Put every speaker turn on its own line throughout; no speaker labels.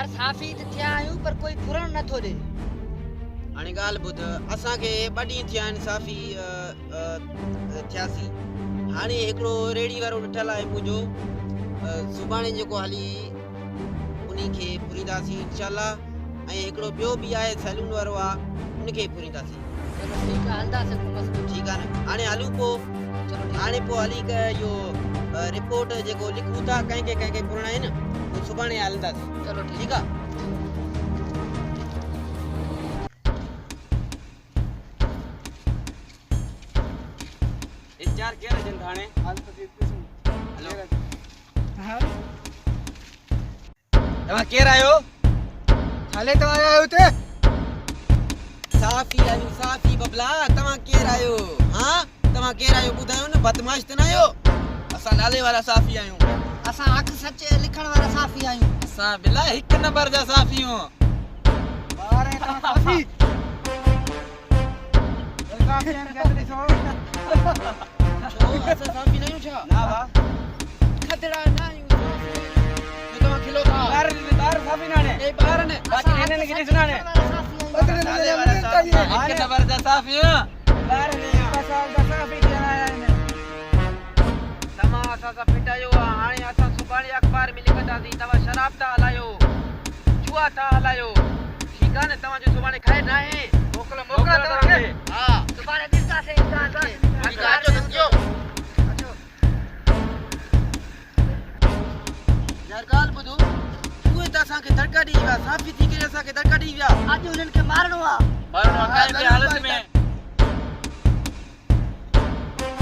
यार साफ़ी त थिया आहियूं पर कोई फुरण नथो ॾे।
हाणे ॻाल्हि ॿुध, असांखे 2 ॾींहं थिया आहिनि साफ़ी थियासीं। हाणे हिकिड़ो रेड़ी वारो ॾिठल आहे मुंहिंजो, सुभाणे जेको हली उन्ही खे फुरींदासीं इंशाल्लाह। ऐं हिकिड़ो ॿियो बि आहे सैलून वारो आहे, उनखे फुरींदासीं।
चलो ठीकु आहे, हलंदासीं को मसलो।
ठीकु आहे न, हाणे हलूं पोइ। हाणे पोइ हली इहो रिपोर्ट जेको लिखूं था कंहिंखे फुरणा आहिनि, पोइ सुभाणे हलंदासीं।
चलो
ठीकु आहे। इंतजार केरु जन थाणे हेलो
हां
तव्हां केरु आहियो?
हाले तो आया आहियो ते
साफ़ी आहियूं, साफ़ी बबला। तव्हां केरु आहियो? हां तव्हां केरु आहियो ॿुधायो न, बदमाश त न आहियो? असां नाले वारा साफ़ी आहियूं।
असां हक़ सच लिखण वारा साफ़ी आहियूं।
असां बिला 1 नंबर जा साफ़ी आहियूं।
बारे तव्हां साफ़ी काफियन गदरी सो छो असां साफ़ी न आहियूं छा?
ना वा
खतरा न आहियूं।
तव्हां खिलो था
बार साफ़ी नाने ए बार ने बाकी इन्हनि खे ॾिसणाने
नाले वारा साफ़ी 1 नंबर जा साफ़ी आहियूं।
बार ने असां साफ़ी थियण आया आहिनि।
तव्हां असां सां पिटायो आहे। हाणे असां सुभाणे अख़बार में लिखंदासीं तव्हां शराब था हलायो, जुआ था हलायो। ठीकु आहे न, तव्हांजो सुभाणे ख़ैर न आहे। मोकिलो तव्हांखे। हा
सुभाणे ॾिसंदासीं इंशाअल्लाह।
ठीकु आहे, अचो सम्झो। यार ॻाल्हि ॿुधो, उहे त असांखे धड़का ॾेई विया, साफ़ी थी करे असांखे धड़का ॾेई विया।
अॼु उन्हनि खे मारणो आहे।
कंहिं बि हालत में।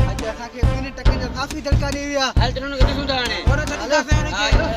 अॼु असांखे 3 टके जो साफ़ी धड़का ॾेई विया।
हल चलो न ॾिसूं था हाणे।
और छॾींदासीं उनखे।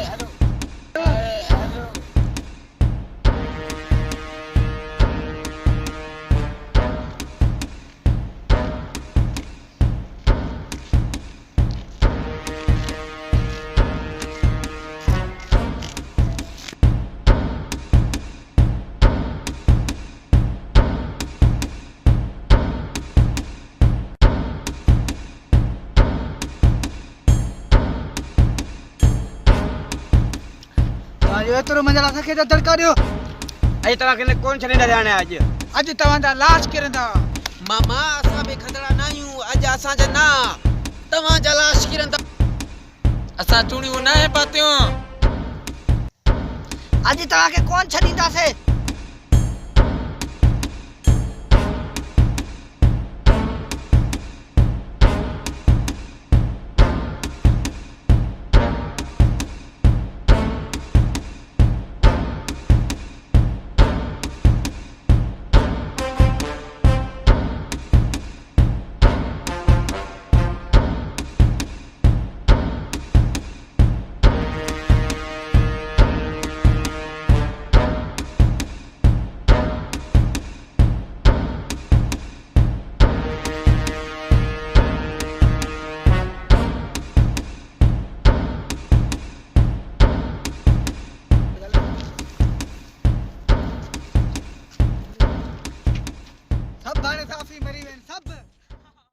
एतिरो मंझंदि असांखे त धड़का ॾियो।
अॼु तव्हांखे कोन छॾींदा हाणे।
अॼु तव्हांजा लाश किरंदा।
मामा असां बि खतरा न आहियूं। अॼु असांजा न, तव्हांजा लाश किरंदा। असां चूड़ियूं न पातियूं।
अॼु तव्हांखे कोन छॾींदासीं।